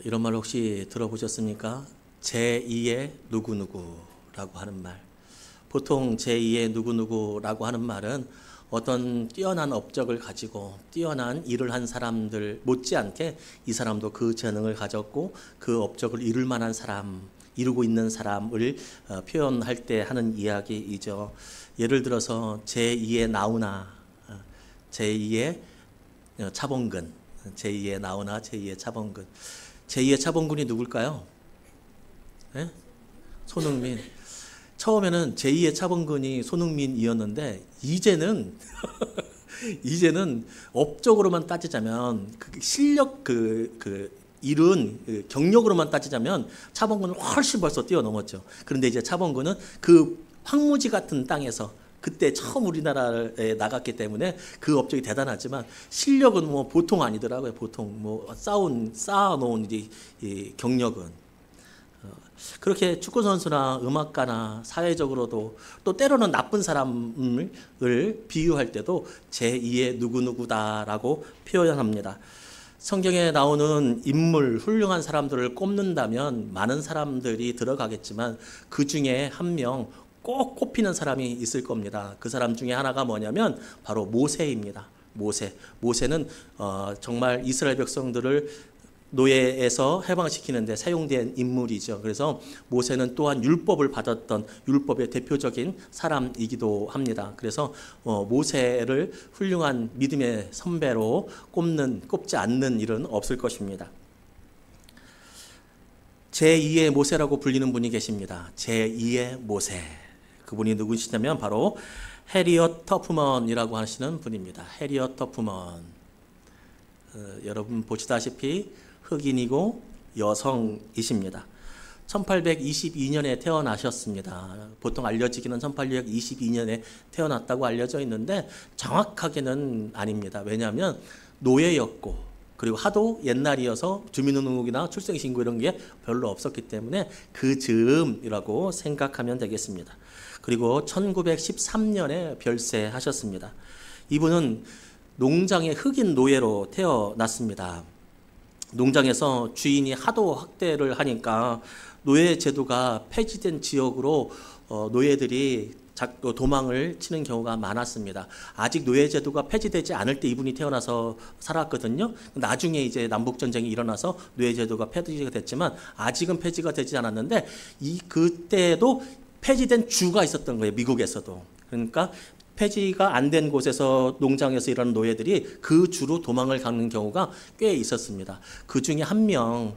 이런 말 혹시 들어보셨습니까? 제2의 누구누구라고 하는 말. 보통 제2의 누구누구라고 하는 말은 어떤 뛰어난 업적을 가지고 뛰어난 일을 한 사람들 못지않게 이 사람도 그 재능을 가졌고 그 업적을 이룰 만한 사람, 이루고 있는 사람을 표현할 때 하는 이야기이죠. 예를 들어서 제2의 나훈아, 제2의 차범근, 제2의 나훈아, 제2의 차범근. 제2의 차범근이 누굴까요? 네? 손흥민. 처음에는 제2의 차범근이 손흥민이었는데 이제는 이제는 업적으로만 따지자면 실력 이룬 경력으로만 따지자면 차범근은 훨씬 벌써 뛰어넘었죠. 그런데 이제 차범근은 그 황무지 같은 땅에서 그때 처음 우리나라에 나갔기 때문에 그 업적이 대단하지만 실력은 뭐 보통 아니더라고요. 보통 뭐 쌓아놓은 이 경력은. 그렇게 축구 선수나 음악가나 사회적으로도 또 때로는 나쁜 사람을 비유할 때도 제2의 누구누구다라고 표현합니다. 성경에 나오는 인물, 훌륭한 사람들을 꼽는다면 많은 사람들이 들어가겠지만 그 중에 한 명 꼭 꼽히는 사람이 있을 겁니다. 그 사람 중에 하나가 뭐냐면 바로 모세입니다. 모세는 정말 이스라엘 백성들을 노예에서 해방시키는 데 사용된 인물이죠. 그래서 모세는 또한 율법을 받았던 율법의 대표적인 사람이기도 합니다. 그래서 모세를 훌륭한 믿음의 선배로 꼽지 않는 일은 없을 것입니다. 제2의 모세라고 불리는 분이 계십니다. 제2의 모세. 그분이 누구시냐면 바로 해리엇 터프먼이라고 하시는 분입니다. 해리엇 터프먼. 여러분 보시다시피 흑인이고 여성이십니다. 1822년에 태어나셨습니다. 보통 알려지기는 1822년에 태어났다고 알려져 있는데 정확하게는 아닙니다. 왜냐하면 노예였고 그리고 하도 옛날이어서 주민등록이나 출생신고 이런 게 별로 없었기 때문에 그 즈음이라고 생각하면 되겠습니다. 그리고 1913년에 별세하셨습니다. 이분은 농장의 흑인 노예로 태어났습니다. 농장에서 주인이 하도 학대를 하니까 노예 제도가 폐지된 지역으로 노예들이 도망을 치는 경우가 많았습니다. 아직 노예 제도가 폐지되지 않을 때 이분이 태어나서 살았거든요. 나중에 이제 남북 전쟁이 일어나서 노예 제도가 폐지가 됐지만 아직은 폐지가 되지 않았는데 그때도 폐지된 주가 있었던 거예요. 미국에서도. 그러니까 폐지가 안 된 곳에서 농장에서 일하는 노예들이 그 주로 도망을 가는 경우가 꽤 있었습니다. 그 중에 한 명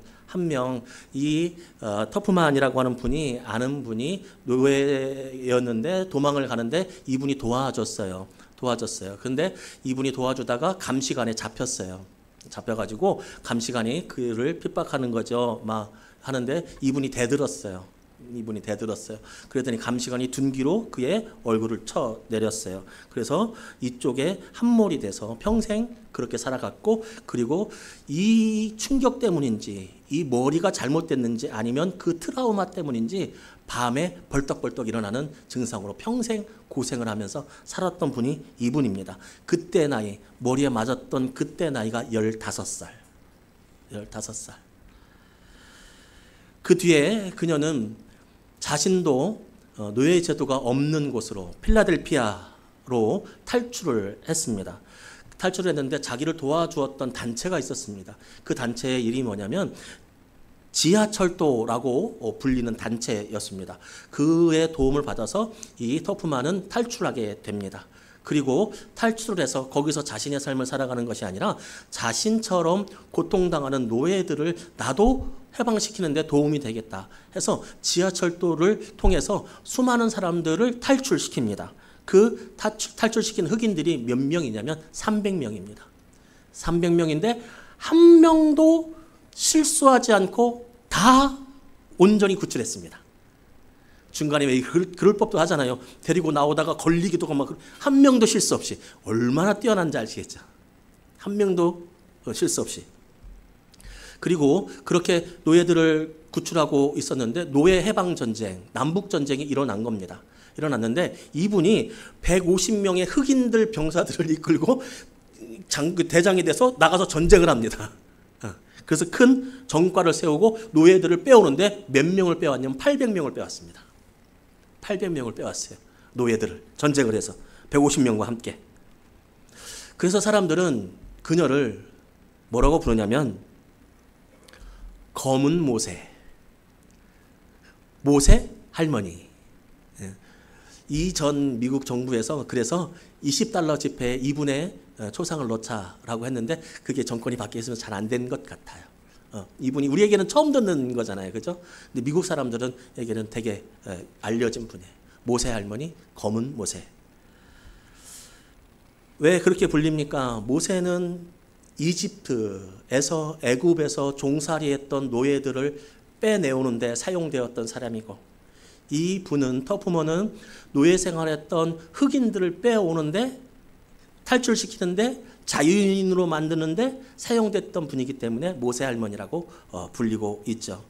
이 터프만이라고 하는 분이 아는 분이 노예였는데 도망을 가는데 이분이 도와줬어요. 그런데 이분이 도와주다가 감시관에 잡혔어요. 잡혀가지고 감시관이 그를 핍박하는 거죠. 막 하는데 이분이 대들었어요. 그랬더니 감시관이 둔기로 그의 얼굴을 쳐 내렸어요. 그래서 이쪽에 함몰이 돼서 평생 그렇게 살아갔고 그리고 이 충격 때문인지 이 머리가 잘못됐는지 아니면 그 트라우마 때문인지 밤에 벌떡벌떡 일어나는 증상으로 평생 고생을 하면서 살았던 분이 이분입니다. 그때 나이, 머리에 맞았던 그때 나이가 15살. 그 뒤에 그녀는 자신도 노예 제도가 없는 곳으로 필라델피아로 탈출을 했습니다. 탈출을 했는데 자기를 도와주었던 단체가 있었습니다. 그 단체의 이름이 뭐냐면 지하철도라고 불리는 단체였습니다. 그의 도움을 받아서 이 터프만은 탈출하게 됩니다. 그리고 탈출을 해서 거기서 자신의 삶을 살아가는 것이 아니라 자신처럼 고통당하는 노예들을 나도 해방시키는 데 도움이 되겠다 해서 지하철도를 통해서 수많은 사람들을 탈출시킵니다. 그 탈출시킨 흑인들이 몇 명이냐면 300명입니다. 300명인데 한 명도 실수하지 않고 다 온전히 구출했습니다. 중간에 왜 그럴 법도 하잖아요. 데리고 나오다가 걸리기도 하고 막 한 명도 실수 없이. 얼마나 뛰어난지 아시겠죠. 한 명도 실수 없이. 그리고 그렇게 노예들을 구출하고 있었는데 노예 해방 전쟁, 남북 전쟁이 일어난 겁니다. 일어났는데 이분이 150명의 흑인들 병사들을 이끌고 대장이 돼서 나가서 전쟁을 합니다. 그래서 큰 정과를 세우고 노예들을 빼오는데 몇 명을 빼왔냐면 800명을 빼왔습니다. 800명을 빼왔어요. 노예들을 전쟁을 해서 150명과 함께. 그래서 사람들은 그녀를 뭐라고 부르냐면 검은 모세, 모세 할머니. 이전 미국 정부에서 그래서 $20 지폐에 이분의 초상을 넣자라고 했는데 그게 정권이 바뀌어서 잘 안 된 것 같아요. 이분이 우리에게는 처음 듣는 거잖아요, 그죠? 근데 미국 사람들은에게는 되게 알려진 분이에요. 모세 할머니, 검은 모세. 왜 그렇게 불립니까? 모세는 이집트에서 애굽에서 종살이했던 노예들을 빼내오는데 사용되었던 사람이고, 이 분은 터프먼은 노예 생활했던 흑인들을 빼오는데 탈출시키는데 자유인으로 만드는데 사용됐던 분이기 때문에 모세 할머니라고 불리고 있죠.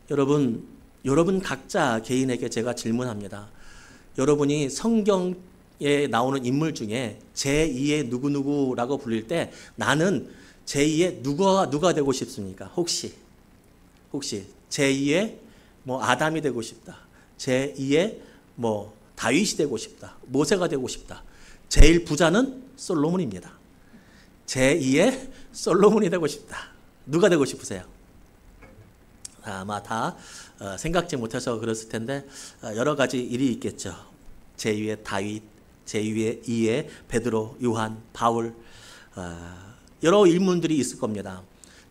여러분 각자 개인에게 제가 질문합니다. 여러분이 성경에 나오는 인물 중에 제2의 누구누구라고 불릴 때 나는 제2의 누가 되고 싶습니까? 혹시 제2의 뭐 아담이 되고 싶다. 제2의 뭐 다윗이 되고 싶다. 모세가 되고 싶다. 제일 부자는 솔로몬입니다. 제2의 솔로몬이 되고 싶다. 누가 되고 싶으세요? 아마 다 생각지 못해서 그랬을 텐데 여러 가지 일이 있겠죠. 제2의 다윗, 제2의 베드로, 요한, 바울, 여러 인물들이 있을 겁니다.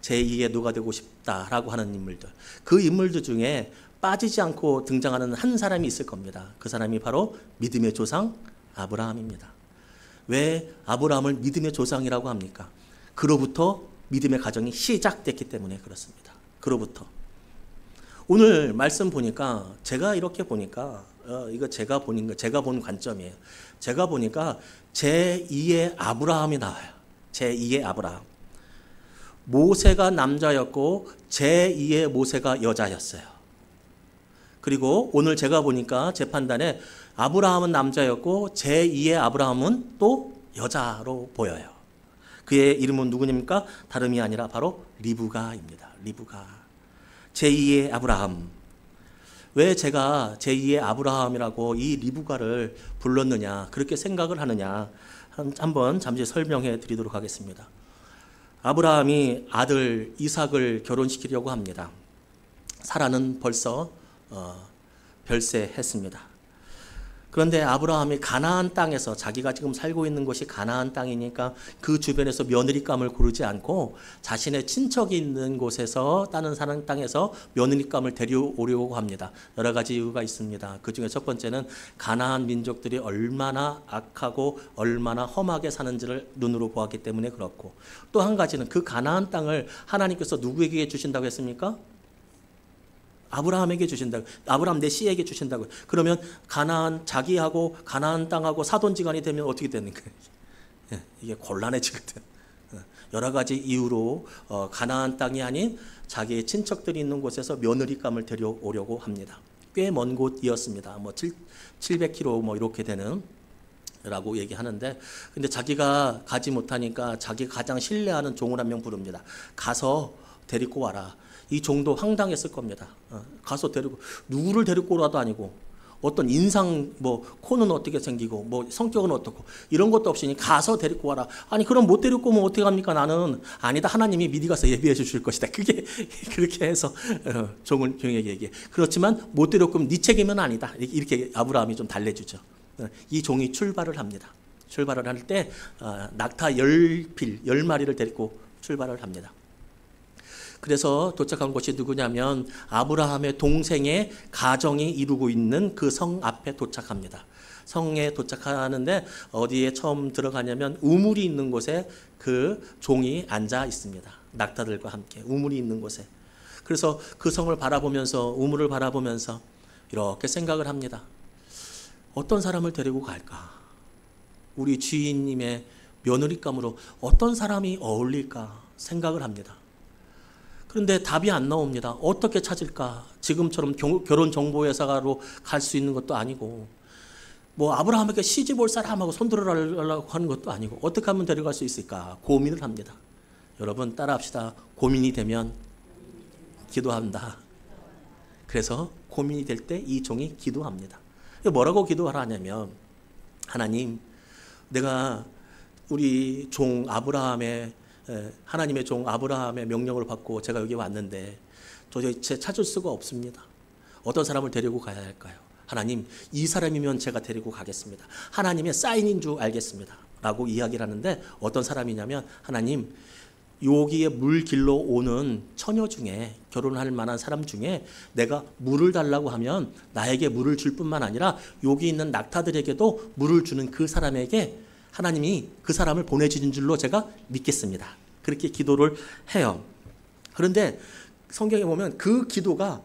제2의 누가 되고 싶다라고 하는 인물들. 그 인물들 중에 빠지지 않고 등장하는 한 사람이 있을 겁니다. 그 사람이 바로 믿음의 조상 아브라함입니다. 왜 아브라함을 믿음의 조상이라고 합니까? 그로부터 믿음의 가정이 시작됐기 때문에 그렇습니다. 그로부터. 오늘 말씀 보니까 제가 이렇게 보니까 이거 제가 본 관점이에요. 제가 보니까 제2의 아브라함이 나와요. 제2의 아브라함. 모세가 남자였고 제2의 모세가 여자였어요. 그리고 오늘 제가 보니까 제 판단에 아브라함은 남자였고 제2의 아브라함은 또 여자로 보여요. 그의 이름은 누구입니까? 다름이 아니라 바로 리브가입니다. 리브가. 제2의 아브라함. 왜 제가 제2의 아브라함이라고 이 리브가를 불렀느냐, 그렇게 생각을 하느냐, 한번 잠시 설명해 드리도록 하겠습니다. 아브라함이 아들 이삭을 결혼시키려고 합니다. 사라는 벌써 별세했습니다. 그런데 아브라함이 가나안 땅에서, 자기가 지금 살고 있는 곳이 가나안 땅이니까 그 주변에서 며느리감을 고르지 않고 자신의 친척이 있는 곳에서, 다른 사람 땅에서 며느리감을 데려오려고 합니다. 여러 가지 이유가 있습니다. 그 중에 첫 번째는 가나안 민족들이 얼마나 악하고 얼마나 험하게 사는지를 눈으로 보았기 때문에 그렇고, 또 한 가지는 그 가나안 땅을 하나님께서 누구에게 주신다고 했습니까? 아브라함에게 주신다고. 아브라함 내 씨에게 주신다고. 그러면 가나안, 자기하고 가나안 땅하고 사돈지간이 되면 어떻게 되는 거예요? 이게 곤란해지거든. 여러 가지 이유로 가나안 땅이 아닌 자기의 친척들이 있는 곳에서 며느리감을 데려오려고 합니다. 꽤 먼 곳이었습니다. 뭐 700km 뭐 이렇게 되는 라고 얘기하는데, 근데 자기가 가지 못하니까 자기 가장 신뢰하는 종을 한 명 부릅니다. 가서 데리고 와라. 이 종도 황당했을 겁니다. 가서 데리고, 누구를 데리고 오라도 아니고, 어떤 인상, 뭐 코는 어떻게 생기고, 뭐 성격은 어떻고, 이런 것도 없으니 가서 데리고 와라. 아니 그럼 못 데리고 오면 어떻게 합니까? 나는 아니다, 하나님이 미리 가서 예비해 주실 것이다. 그게 그렇게 해서 종에게 얘기해. 그렇지만 못 데리고 오면 네 책임은 아니다. 이렇게 아브라함이 좀 달래주죠. 이 종이 출발을 합니다. 출발을 할 때 낙타 10마리를 데리고 출발을 합니다. 그래서 도착한 곳이 누구냐면 아브라함의 동생의 가정이 이루고 있는 그 성 앞에 도착합니다. 성에 도착하는데 어디에 처음 들어가냐면 우물이 있는 곳에 그 종이 앉아 있습니다. 낙타들과 함께 우물이 있는 곳에. 그래서 그 성을 바라보면서, 우물을 바라보면서 이렇게 생각을 합니다. 어떤 사람을 데리고 갈까? 우리 주인님의 며느리감으로 어떤 사람이 어울릴까 생각을 합니다. 그런데 답이 안 나옵니다. 어떻게 찾을까? 지금처럼 결혼정보회사로 갈 수 있는 것도 아니고, 뭐 아브라함에게 시집 올 사람하고 손들어라고 하는 것도 아니고, 어떻게 하면 데려갈 수 있을까? 고민을 합니다. 여러분 따라합시다. 고민이 되면 기도한다. 그래서 고민이 될 때 이 종이 기도합니다. 뭐라고 기도하라 하냐면, 하나님, 내가 우리 종 아브라함의, 하나님의 종 아브라함의 명령을 받고 제가 여기 왔는데 도대체 찾을 수가 없습니다. 어떤 사람을 데리고 가야 할까요? 하나님, 이 사람이면 제가 데리고 가겠습니다. 하나님의 사인인 줄 알겠습니다. 라고 이야기를 하는데, 어떤 사람이냐면, 하나님, 여기에 물 길러 오는 처녀 중에, 결혼할 만한 사람 중에 내가 물을 달라고 하면 나에게 물을 줄 뿐만 아니라 여기 있는 낙타들에게도 물을 주는 그 사람에게 하나님이 그 사람을 보내주는 줄로 제가 믿겠습니다. 그렇게 기도를 해요. 그런데 성경에 보면 그 기도가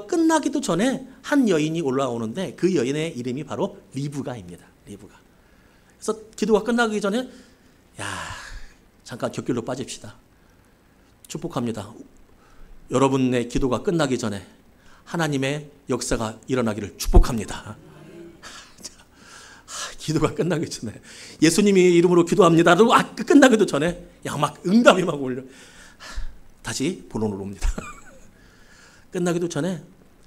끝나기도 전에 한 여인이 올라오는데, 그 여인의 이름이 바로 리브가입니다. 리브가. 그래서 기도가 끝나기 전에, 잠깐 곁길로 빠집시다. 축복합니다. 여러분의 기도가 끝나기 전에 하나님의 역사가 일어나기를 축복합니다. 기도가 끝나기 전에, 예수님이 이름으로 기도합니다. 끝나기도 전에 막 응답이 막 올려. 다시 본론으로 옵니다. 끝나기도 전에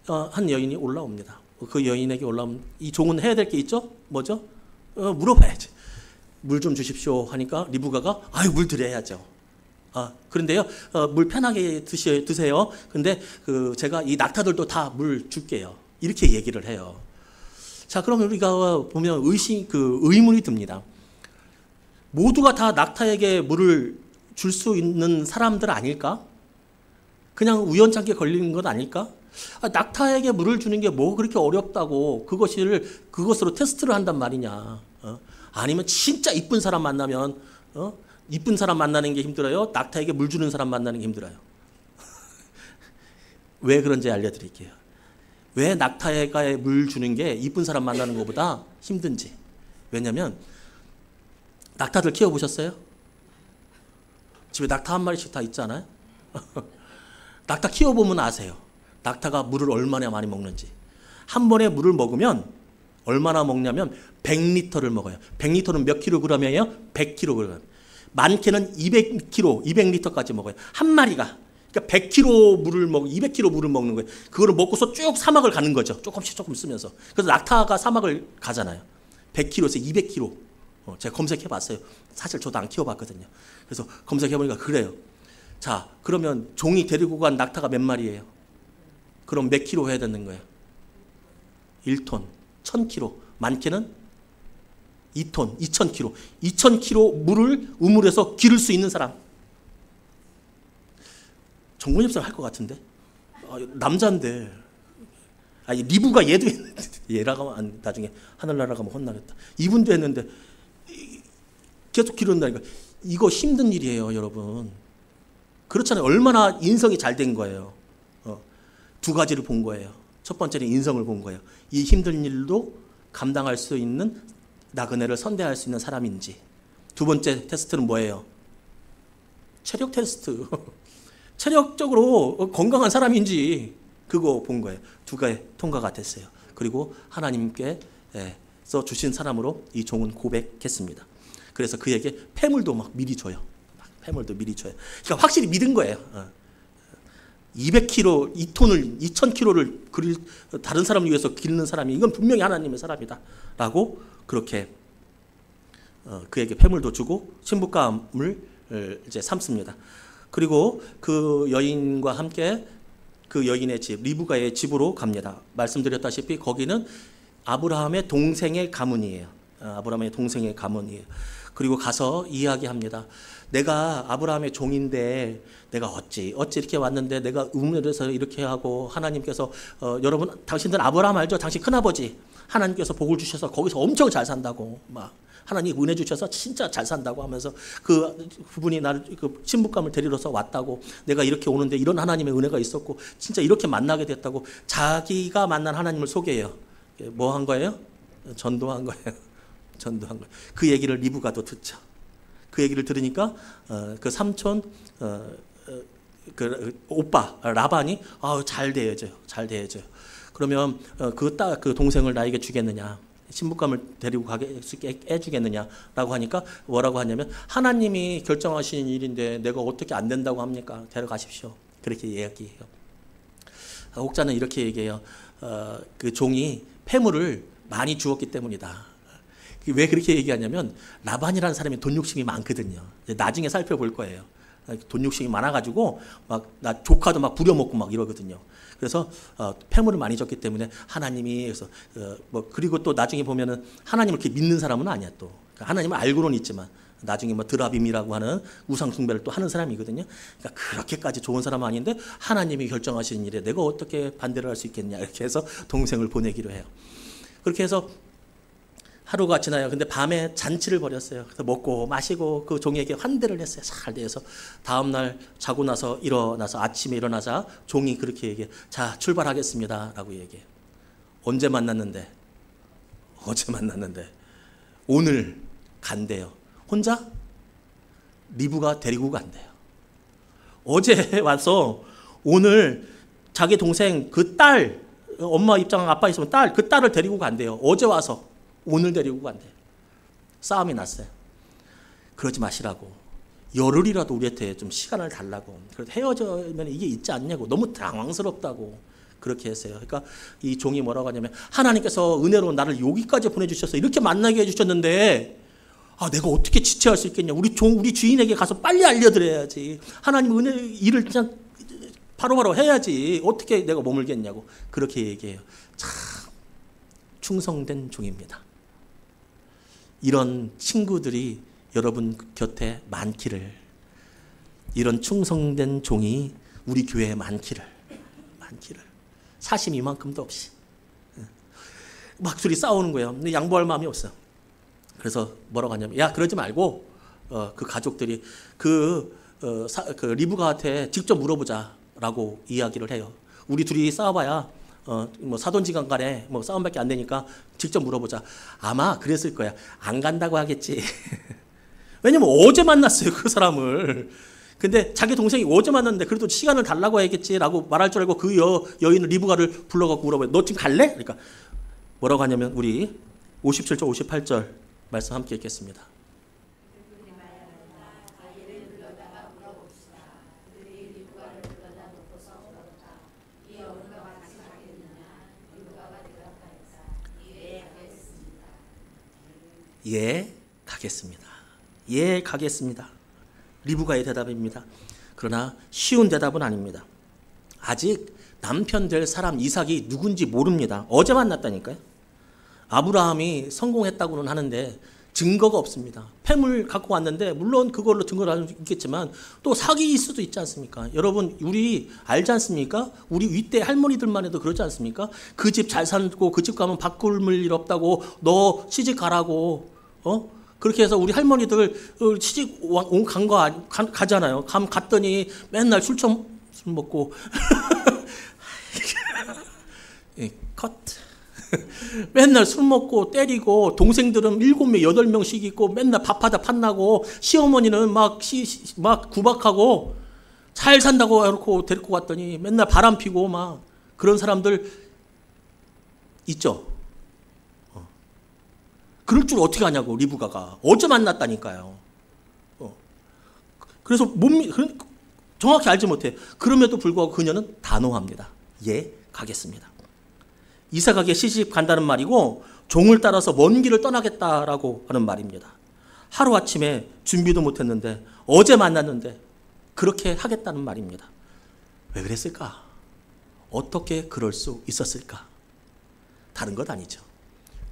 한 여인이 올라옵니다. 그 여인에게 올라오면 이 종은 해야 될 게 있죠? 뭐죠? 물어봐야지. 물 좀 주십시오 하니까 리브가가 물 드려야죠. 그런데요, 물 편하게 드세요. 근데 제가 이 낙타들도 다 물 줄게요. 이렇게 얘기를 해요. 자, 그러면 우리가 보면 의문이 듭니다. 모두가 다 낙타에게 물을 줄 수 있는 사람들 아닐까? 그냥 우연찮게 걸리는 것 아닐까? 낙타에게 물을 주는 게 뭐 그렇게 어렵다고 그것으로 테스트를 한단 말이냐? 아니면 진짜 이쁜 사람 만나면 이쁜 사람 만나는 게 힘들어요? 낙타에게 물 주는 사람 만나는 게 힘들어요? 왜 그런지 알려드릴게요. 왜 낙타에게 물 주는 게 이쁜 사람 만나는 것보다 힘든지. 왜냐면 낙타들 키워보셨어요? 집에 낙타 한 마리씩 다 있잖아요. 낙타 키워보면 아세요. 낙타가 물을 얼마나 많이 먹는지. 한 번에 물을 먹으면 얼마나 먹냐면 100리터를 먹어요. 100리터는 몇 킬로그램이에요? 100킬로그램. 많게는 200리터까지 먹어요. 한 마리가. 그러니까 100kg 물을 200kg 물을 먹는 거예요. 그거를 먹고서 쭉 사막을 가는 거죠. 조금 쓰면서. 그래서 낙타가 사막을 가잖아요. 100kg에서 200kg. 제가 검색해봤어요. 사실 저도 안 키워봤거든요. 그래서 검색해보니까 그래요. 자, 그러면 종이 데리고 간 낙타가 몇 마리예요? 그럼 몇 킬로 해야 되는 거예요? 1톤, 1000kg. 많게는 2톤, 2000kg. 2000kg 물을 우물에서 기를 수 있는 사람. 정권 협상 할 것 같은데? 남자인데. 리브가 얘도 했는데. 얘라고 하면 나중에 하늘나라 가면 혼나겠다. 이분도 했는데 계속 기른다니까. 이거 힘든 일이에요, 여러분. 그렇잖아요. 얼마나 인성이 잘 된 거예요. 두 가지를 본 거예요. 첫 번째는 인성을 본 거예요. 이 힘든 일도 감당할 수 있는, 나그네를 선대할 수 있는 사람인지. 두 번째 테스트는 뭐예요? 체력 테스트. 체력적으로 건강한 사람인지 그거 본 거예요. 두 가지 통과가 됐어요. 그리고 하나님께서 주신 사람으로 이 종은 고백했습니다. 그래서 그에게 폐물도 막 미리 줘요. 폐물도 미리 줘요. 그러니까 확실히 믿은 거예요. 200kg, 2톤을, 2000kg를 다른 사람을 위해서 기르는 사람이 이건 분명히 하나님의 사람이다. 라고 그렇게 그에게 폐물도 주고 신부감을 이제 삼습니다. 그리고 그 여인과 함께 그 여인의 집, 리브가의 집으로 갑니다. 말씀드렸다시피 거기는 아브라함의 동생의 가문이에요. 아브라함의 동생의 가문이에요. 그리고 가서 이야기합니다. 내가 아브라함의 종인데 내가 어찌 이렇게 왔는데 내가 우물에서 이렇게 하고 하나님께서 여러분 당신들 아브라함 알죠? 당신 큰아버지 하나님께서 복을 주셔서 거기서 엄청 잘 산다고 막 하나님 은혜 주셔서 진짜 잘 산다고 하면서 그분이 나를 그 친부감을 데리러서 왔다고 내가 이렇게 오는데 이런 하나님의 은혜가 있었고 진짜 이렇게 만나게 됐다고 자기가 만난 하나님을 소개해요. 뭐 한 거예요? 전도한 거예요. 전도한 거예요. 그 얘기를 리브가도 듣죠. 그 얘기를 들으니까 그 삼촌 그 오빠 라반이 잘 대해줘요. 잘 대해줘요. 그러면 그 동생을 나에게 주겠느냐? 신부감을 데리고 가게 해주겠느냐라고 하니까 뭐라고 하냐면 하나님이 결정하신 일인데 내가 어떻게 안 된다고 합니까? 데려가십시오. 그렇게 이야기해요. 혹자는 이렇게 얘기해요. 그 종이 폐물을 많이 주었기 때문이다. 왜 그렇게 얘기하냐면 라반이라는 사람이 돈 욕심이 많거든요. 나중에 살펴볼 거예요. 돈 욕심이 많아가지고 막 나 조카도 막 부려먹고 막 이러거든요. 그래서 폐물을 많이 줬기 때문에 하나님이 그래서 뭐 그리고 또 나중에 보면은 하나님을 이렇게 믿는 사람은 아니야 또. 하나님을 알고는 있지만 나중에 뭐 드라빔이라고 하는 우상 숭배를 또 하는 사람이거든요. 그러니까 그렇게까지 좋은 사람은 아닌데 하나님이 결정하신 일에 내가 어떻게 반대를 할 수 있겠냐 이렇게 해서 동생을 보내기로 해요. 그렇게 해서 하루가 지나요. 근데 밤에 잔치를 벌였어요. 그래서 먹고 마시고 그 종에게 환대를 했어요. 잘 돼서 다음날 자고 나서 일어나서 아침에 일어나자 종이 그렇게 얘기해. 자, 출발하겠습니다. 라고 얘기해요. 언제 만났는데? 어제 만났는데. 오늘 간대요. 혼자? 리브가 데리고 간대요. 어제 와서 오늘 자기 동생 그 딸, 엄마 입장 아빠 있으면 딸, 그 딸을 데리고 간대요. 어제 와서. 오늘 데리고 간대요. 싸움이 났어요. 그러지 마시라고. 열흘이라도 우리한테 좀 시간을 달라고. 헤어지면 이게 있지 않냐고. 너무 당황스럽다고. 그렇게 했어요. 그러니까 이 종이 뭐라고 하냐면 하나님께서 은혜로 나를 여기까지 보내주셔서 이렇게 만나게 해주셨는데 내가 어떻게 지체할 수 있겠냐. 우리 주인에게 가서 빨리 알려드려야지. 하나님 은혜 일을 그냥 바로바로 해야지. 어떻게 내가 머물겠냐고. 그렇게 얘기해요. 참 충성된 종입니다. 이런 친구들이 여러분 곁에 많기를, 이런 충성된 종이 우리 교회에 많기를 사심 이만큼도 없이 막 둘이 싸우는 거예요. 근데 양보할 마음이 없어. 그래서 뭐라고 하냐면 야 그러지 말고 그 가족들이 그 리브가한테 직접 물어보자라고 이야기를 해요. 우리 둘이 싸워봐야 뭐 사돈지간 간에 뭐 싸움밖에 안 되니까 직접 물어보자. 아마 그랬을 거야. 안 간다고 하겠지. 왜냐면 어제 만났어요 그 사람을. 근데 자기 동생이 어제 만났는데 그래도 시간을 달라고 해야겠지라고 말할 줄 알고 그 여인을 리브가를 불러갖고 물어봐요. 너 지금 갈래? 그러니까 뭐라고 하냐면 우리 57절 58절 말씀 함께 읽겠습니다. 예, 가겠습니다. 예, 가겠습니다. 리브가의 대답입니다. 그러나 쉬운 대답은 아닙니다. 아직 남편 될 사람 이삭이 누군지 모릅니다. 어제 만났다니까요. 아브라함이 성공했다고는 하는데 증거가 없습니다. 폐물 갖고 왔는데 물론 그걸로 증거를 할 수 있겠지만 또 사기일 수도 있지 않습니까? 여러분 우리 알지 않습니까? 우리 윗대 할머니들만 해도 그러지 않습니까? 그 집 잘 살고 그 집 가면 바꿀 일 없다고 너 시집 가라고 그렇게 해서 우리 할머니들 시집 간 거 가잖아요. 갔더니 맨날 술 먹고 컷. 맨날 술 먹고 때리고 동생들은 7명 8명씩 있고 맨날 밥하다 판나고 시어머니는 막 구박하고 잘 산다고 해놓고 데리고 갔더니 맨날 바람 피고 막 그런 사람들 있죠. 그럴 줄 어떻게 아냐고 리브가가 어제 만났다니까요. 그래서 정확히 알지 못해. 그럼에도 불구하고 그녀는 단호합니다. 예, 가겠습니다. 이삭에게 시집 간다는 말이고 종을 따라서 먼 길을 떠나겠다라고 하는 말입니다. 하루아침에 준비도 못했는데 어제 만났는데 그렇게 하겠다는 말입니다. 왜 그랬을까? 어떻게 그럴 수 있었을까? 다른 것 아니죠.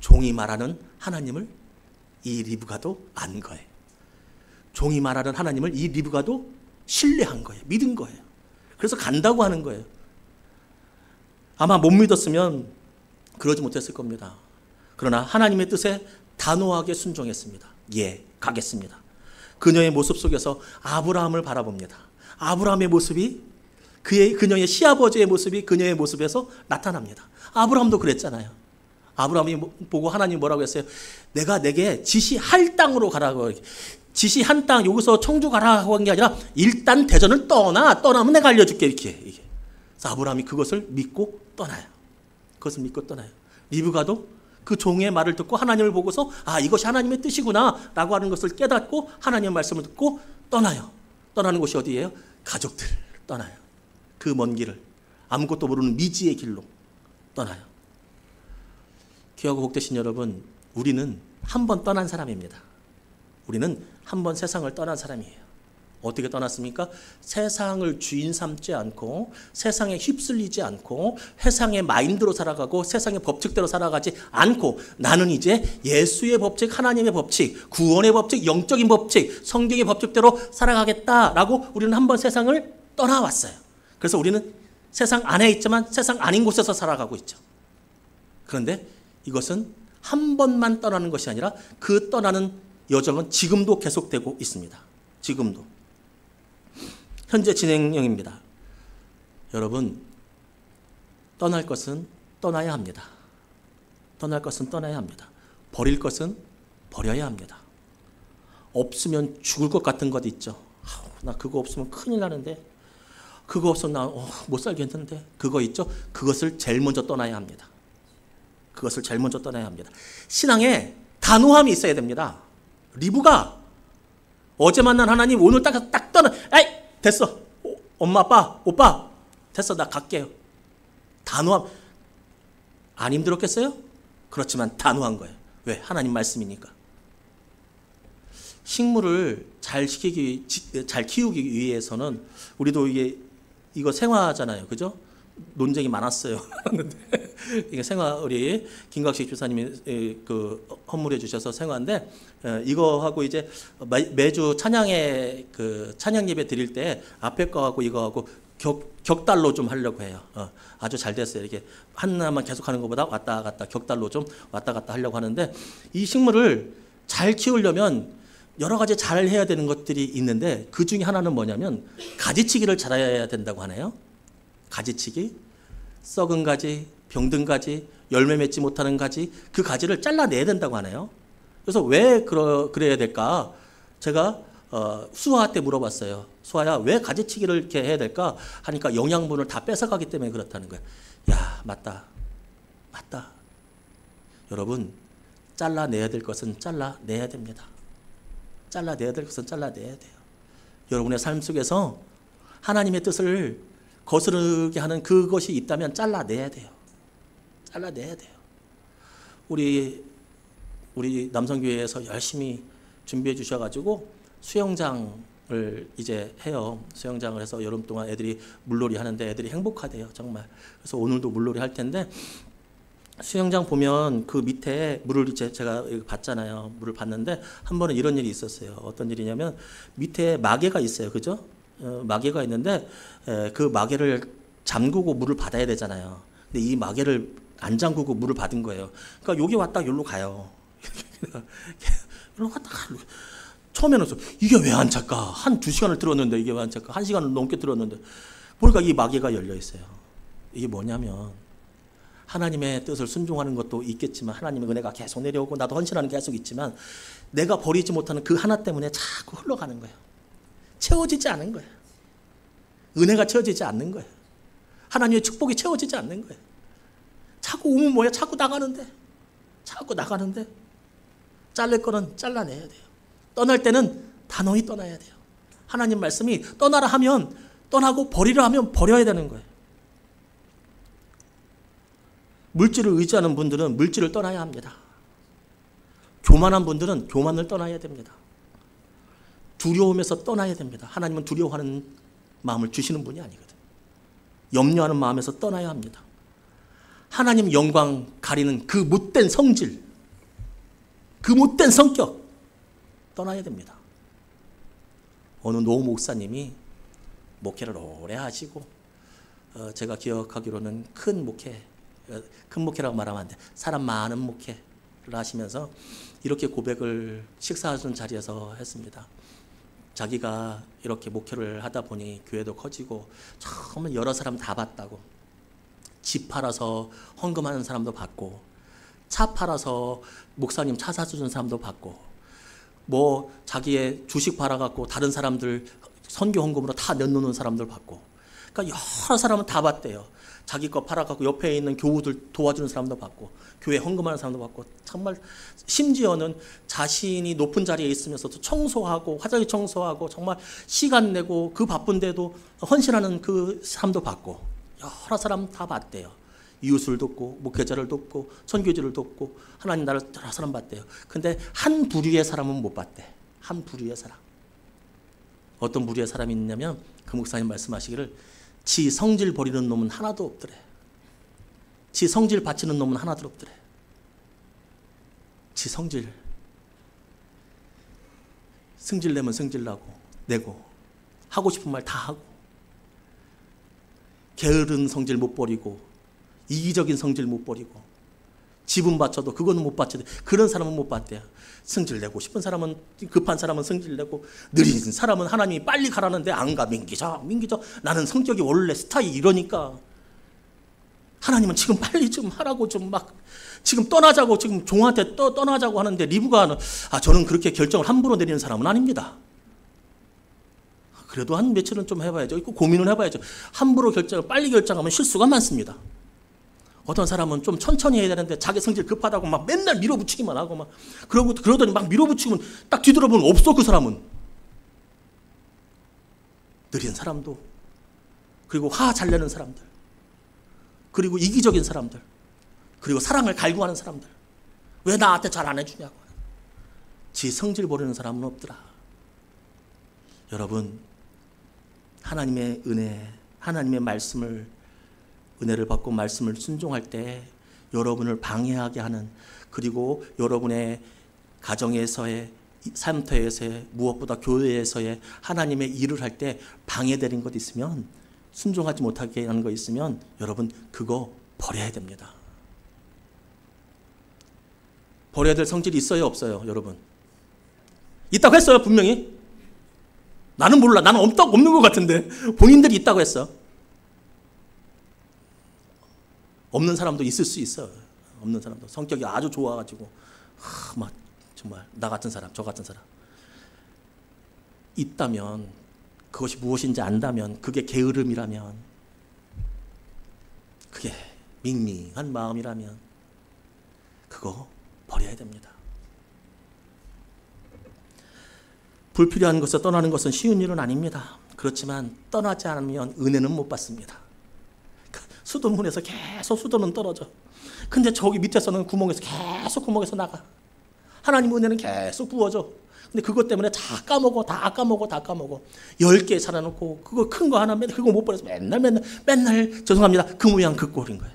종이 말하는 하나님을 이 리브가도 안 거예요. 종이 말하는 하나님을 이 리브가도 신뢰한 거예요. 믿은 거예요. 그래서 간다고 하는 거예요. 아마 못 믿었으면 그러지 못했을 겁니다. 그러나 하나님의 뜻에 단호하게 순종했습니다. 예, 가겠습니다. 그녀의 모습 속에서 아브라함을 바라봅니다. 아브라함의 모습이 그녀의 시아버지의 모습이 그녀의 모습에서 나타납니다. 아브라함도 그랬잖아요. 아브라함이 보고 하나님 뭐라고 했어요? 내가 내게 지시할 땅으로 가라고. 지시한 땅 여기서 청주 가라고 한 게 아니라 일단 대전을 떠나면 내가 알려줄게 이렇게. 그래서 아브라함이 그것을 믿고 떠나요. 그것을 믿고 떠나요. 리브가도 그 종의 말을 듣고 하나님을 보고서 아, 이것이 하나님의 뜻이구나 라고 하는 것을 깨닫고 하나님의 말씀을 듣고 떠나요. 떠나는 곳이 어디예요? 가족들 떠나요. 그 먼 길을 아무것도 모르는 미지의 길로 떠나요. 귀하고 복되신 여러분, 우리는 한 번 떠난 사람입니다. 우리는 한 번 세상을 떠난 사람이에요. 어떻게 떠났습니까? 세상을 주인 삼지 않고 세상에 휩쓸리지 않고 세상의 마인드로 살아가고 세상의 법칙대로 살아가지 않고 나는 이제 예수의 법칙, 하나님의 법칙, 구원의 법칙, 영적인 법칙, 성경의 법칙대로 살아가겠다라고 우리는 한 번 세상을 떠나왔어요. 그래서 우리는 세상 안에 있지만 세상 아닌 곳에서 살아가고 있죠. 그런데 이것은 한 번만 떠나는 것이 아니라 그 떠나는 여정은 지금도 계속되고 있습니다. 지금도. 현재 진행형입니다. 여러분, 떠날 것은 떠나야 합니다. 떠날 것은 떠나야 합니다. 버릴 것은 버려야 합니다. 없으면 죽을 것 같은 것 있죠. 나 그거 없으면 큰일 나는데, 그거 없으면 나 못 살겠는데, 그거 있죠. 그것을 제일 먼저 떠나야 합니다. 그것을 제일 먼저 떠나야 합니다. 신앙에 단호함이 있어야 됩니다. 리브가 어제 만난 하나님 오늘 딱 떠나. 에이 됐어. 엄마 아빠 오빠 됐어, 나 갈게요. 단호함. 안 힘들었겠어요? 그렇지만 단호한 거예요. 왜? 하나님 말씀이니까. 식물을 잘 키우기 위해서는 우리도 이거 생화잖아요, 그죠? 논쟁이 많았어요. 이게 생화, 우리 김각식 교사님이 그 헌물해 주셔서 생화인데, 이거하고 이제 매주 찬양에 그 찬양 예배 드릴 때 앞에 거하고 이거하고 격달로 좀 하려고 해요. 아주 잘 됐어요. 이렇게 하나만 계속 하는 것보다 왔다 갔다 격달로 좀 왔다 갔다 하려고 하는데, 이 식물을 잘 키우려면 여러 가지 잘 해야 되는 것들이 있는데 그 중에 하나는 뭐냐면 가지치기를 잘해야 된다고 하네요. 가지치기, 썩은 가지, 병든 가지, 열매 맺지 못하는 가지, 그 가지를 잘라내야 된다고 하네요. 그래서 왜 그래야 될까? 제가 수화 때 물어봤어요. 수화야, 왜 가지치기를 이렇게 해야 될까? 하니까 영양분을 다 뺏어가기 때문에 그렇다는 거예요. 야, 맞다. 여러분, 잘라내야 될 것은 잘라내야 됩니다. 잘라내야 될 것은 잘라내야 돼요. 여러분의 삶 속에서 하나님의 뜻을 거스르게 하는 그것이 있다면 잘라내야 돼요. 잘라내야 돼요. 우리 남성교회에서 열심히 준비해 주셔가지고 수영장을 이제 해요. 수영장을 해서 여름 동안 애들이 물놀이 하는데 애들이 행복하대요, 정말. 그래서 오늘도 물놀이 할 텐데, 수영장 보면 그 밑에 물을 이제 제가 봤잖아요. 물을 봤는데 한 번은 이런 일이 있었어요. 어떤 일이냐면 밑에 마개가 있어요, 그죠? 마개가 있는데 그 마개를 잠그고 물을 받아야 되잖아요. 근데 이 마개를 안 잠그고 물을 받은 거예요. 그러니까 여기 왔다 여기로 가요. 여기로 갔다 가요. 처음에는 이게 왜 안 찰까? 한 2시간을 들었는데 이게 왜 안 찰까? 1시간을 넘게 들었는데 보니까 이 마개가 열려 있어요. 이게 뭐냐면 하나님의 뜻을 순종하는 것도 있겠지만 하나님의 은혜가 계속 내려오고 나도 헌신하는 게 계속 있지만 내가 버리지 못하는 그 하나 때문에 자꾸 흘러가는 거예요. 채워지지 않은 거예요. 은혜가 채워지지 않는 거예요. 하나님의 축복이 채워지지 않는 거예요. 자꾸 오면 뭐야? 자꾸 나가는데 자를 거는 잘라내야 돼요. 떠날 때는 단호히 떠나야 돼요. 하나님 말씀이 떠나라 하면 떠나고 버리라 하면 버려야 되는 거예요. 물질을 의지하는 분들은 물질을 떠나야 합니다. 교만한 분들은 교만을 떠나야 됩니다. 두려움에서 떠나야 됩니다. 하나님은 두려워하는 마음을 주시는 분이 아니거든요. 염려하는 마음에서 떠나야 합니다. 하나님 영광 가리는 그 못된 성질, 그 못된 성격 떠나야 됩니다. 어느 노 목사님이 목회를 오래 하시고 제가 기억하기로는 큰 목회라고 말하면 안 돼. 사람 많은 목회를 하시면서 이렇게 고백을 식사하던 자리에서 했습니다. 자기가 이렇게 목회를 하다 보니 교회도 커지고 정말 여러 사람 다 봤다고. 집 팔아서 헌금하는 사람도 봤고, 차 팔아서 목사님 차 사주는 사람도 봤고, 자기의 주식 팔아갖고 다른 사람들 선교 헌금으로 다 내놓는 사람들 봤고, 그러니까 여러 사람은 다 봤대요. 자기 거 팔아갖고 옆에 있는 교우들 도와주는 사람도 받고, 교회 헌금하는 사람도 받고, 정말 심지어는 자신이 높은 자리에 있으면서도 청소하고 화장실 청소하고 정말 시간 내고 그 바쁜데도 헌신하는 그 사람도 받고, 여러 사람 다 봤대요. 이웃을 돕고 목회자를 돕고 선교지를 돕고 하나님 나라를 여러 사람 봤대요. 근데 한 부류의 사람은 못 봤대. 한 부류의 사람. 어떤 부류의 사람이 있냐면 그 목사님 말씀하시기를 지 성질 버리는 놈은 하나도 없더래. 지 성질 바치는 놈은 하나도 없더래. 지 성질 승질 내면 승질 내고 하고 싶은 말 다 하고 게으른 성질 못 버리고 이기적인 성질 못 버리고 지분 바쳐도 그거는 못 바쳐도 그런 사람은 못 봤대요. 승질 내고 싶은 사람은 급한 사람은 승질 내고 느린 사람은 하나님이 빨리 가라는데 안 가. 민기자 나는 성격이 원래 스타일이 이러니까 하나님은 지금 빨리 좀 하라고 좀 막 지금 떠나자고 지금 종한테 떠나자고 하는데 리브가 저는 그렇게 결정을 함부로 내리는 사람은 아닙니다. 그래도 한 며칠은 좀 해봐야죠. 고민을 해봐야죠. 함부로 빨리 결정하면 실수가 많습니다. 어떤 사람은 좀 천천히 해야 되는데 자기 성질 급하다고 막 맨날 밀어붙이기만 하고 막 그러더니 막 밀어붙이면 딱 뒤돌아보면 없어. 그 사람은 느린 사람도 그리고 화 잘 내는 사람들 그리고 이기적인 사람들 그리고 사랑을 갈구하는 사람들 왜 나한테 잘 안 해주냐고 지 성질 버리는 사람은 없더라. 여러분 하나님의 은혜 하나님의 은혜를 받고 말씀을 순종할 때 여러분을 방해하게 하는 그리고 여러분의 가정에서의 삶터에서의 무엇보다 교회에서의 하나님의 일을 할 때 방해되는 것 있으면 순종하지 못하게 하는 거 있으면 여러분 그거 버려야 됩니다. 버려야 될 성질이 있어요 없어요 여러분? 있다고 했어요 분명히. 나는 몰라. 나는 없는 것 같은데 본인들이 있다고 했어. 없는 사람도 있을 수 있어. 없는 사람도 성격이 아주 좋아가지고 막 정말 나 같은 사람 저 같은 사람 있다면 그것이 무엇인지 안다면 그게 게으름이라면 그게 밍밍한 마음이라면 그거 버려야 됩니다. 불필요한 것을 떠나는 것은 쉬운 일은 아닙니다. 그렇지만 떠나지 않으면 은혜는 못 받습니다. 수도문에서 계속 수도는 떨어져. 근데 저기 밑에서는 계속 구멍에서 나가. 하나님 은혜는 계속 부어져. 근데 그것 때문에 다 까먹어. 10개 살아놓고 그거 큰 거 하나 그거 못 버려서 맨날 죄송합니다. 그 모양 그 꼴인 거예요.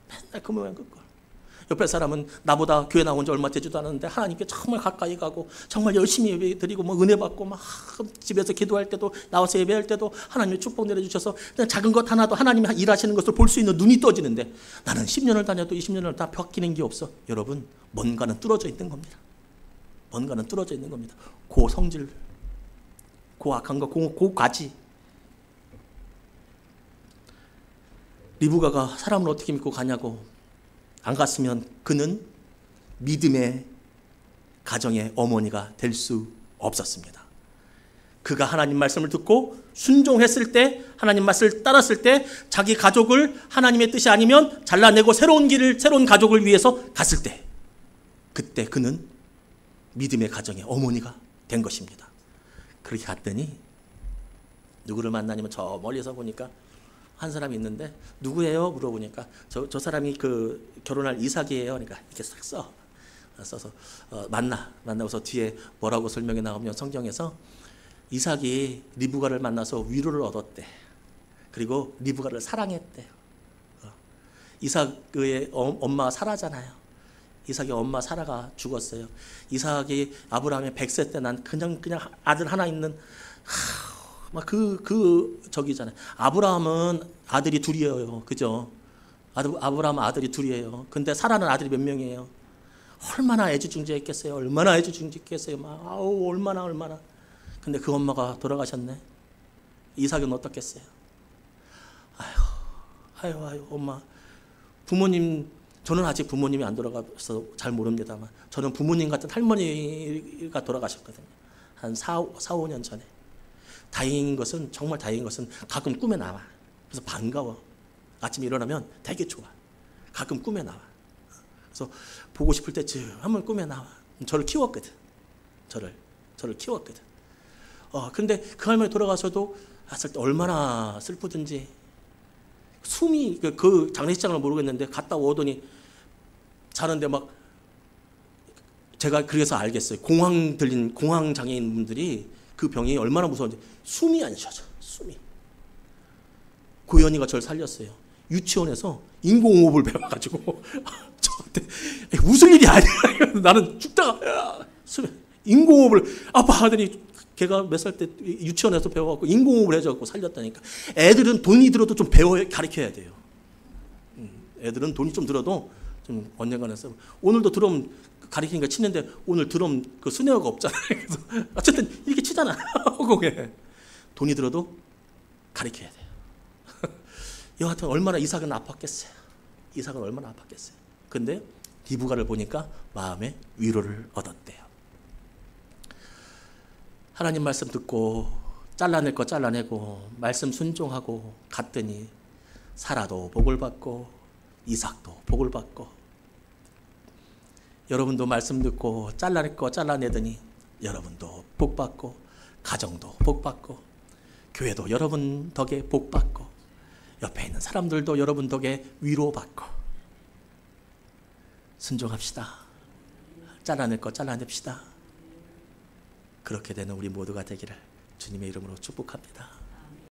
맨날 그 모양 그 꼴. 옆에 사람은 나보다 교회 나온 지 얼마 되지도 않았는데 하나님께 정말 가까이 가고 정말 열심히 예배 드리고 뭐 은혜 받고 막 집에서 기도할 때도 나와서 예배할 때도 하나님의 축복 내려주셔서 작은 것 하나도 하나님이 일하시는 것을 볼 수 있는 눈이 떠지는데 나는 10년을 다녀도 20년을 다 바뀌는 게 없어. 여러분 뭔가는 뚫어져 있는 겁니다. 뭔가는 뚫어져 있는 겁니다. 그 성질, 그 악한 거, 그 가지. 리브가가 사람을 어떻게 믿고 가냐고 안 갔으면 그는 믿음의 가정의 어머니가 될 수 없었습니다. 그가 하나님 말씀을 듣고 순종했을 때 하나님 말씀을 따랐을 때 자기 가족을 하나님의 뜻이 아니면 잘라내고 새로운 가족을 위해서 갔을 때 그때 그는 믿음의 가정의 어머니가 된 것입니다. 그렇게 갔더니 누구를 만나냐면 저 멀리서 보니까 한 사람이 있는데 누구예요? 물어보니까 저 사람이 그 결혼할 이삭이에요. 그러니까 이렇게 싹 써서 만나고서 뒤에 뭐라고 설명이 나오면 성경에서 이삭이 리브가를 만나서 위로를 얻었대. 그리고 리브가를 사랑했대요. 이삭의 엄마 사라잖아요. 이삭의 엄마 사라가 죽었어요. 이삭이 아브라함의 100세 때 난 그냥 아들 하나 있는 막 저기잖아요. 아브라함은 아들이 둘이에요. 그죠? 아브라함은 아들이 둘이에요. 근데 사라는 아들이 몇 명이에요? 얼마나 애지중지했겠어요. 얼마나 애지중지했겠어요. 막 얼마나. 근데 그 엄마가 돌아가셨네. 이삭은 어떻겠어요? 아유 엄마. 부모님 저는 아직 부모님이 안 돌아가서 잘 모릅니다만 저는 부모님 같은 할머니가 돌아가셨거든요. 한 4, 5년 전에. 다행인 것은, 정말 다행인 것은 가끔 꿈에 나와. 그래서 반가워. 아침에 일어나면 되게 좋아. 가끔 꿈에 나와. 그래서 보고 싶을 때쯤 한번 꿈에 나와. 저를 키웠거든. 저를 키웠거든. 근데 그 할머니 돌아가서도 갔을 때 얼마나 슬프든지 숨이, 그 장례식장을 모르겠는데 갔다 오더니 자는데 막, 제가 그래서 알겠어요. 공황 장애인 분들이 그 병이 얼마나 무서운지 숨이 안 쉬어져. 숨이. 고현이가 저를 살렸어요. 유치원에서 인공호흡을 배워가지고 저한테 웃을 일이 아니야. 나는 죽다가 인공호흡을 아빠 하더니 걔가 몇 살 때 유치원에서 배워갖고 인공호흡을 해줘갖고 살렸다니까. 애들은 돈이 들어도 좀 가르쳐야 돼요. 애들은 돈이 좀 들어도 좀 언젠가는 써. 오늘도 드럼 가르치니까 치는데 오늘 드럼 그 스네어가 없잖아요. 그래서 어쨌든 이렇게 치잖아. 그게 돈이 들어도 가르쳐야 돼요. 여하튼 얼마나 이삭은 아팠겠어요. 이삭은 얼마나 아팠겠어요. 근데 리브가를 보니까 마음의 위로를 얻었대요. 하나님 말씀 듣고 잘라낼 거 잘라내고 말씀 순종하고 갔더니 사라도 복을 받고 이삭도 복을 받고, 여러분도 말씀 듣고 잘라낼 거 잘라내더니 여러분도 복 받고 가정도 복 받고 교회도 여러분 덕에 복 받고 옆에 있는 사람들도 여러분 덕에 위로받고. 순종합시다. 잘라낼 거 잘라냅시다. 그렇게 되는 우리 모두가 되기를 주님의 이름으로 축복합니다.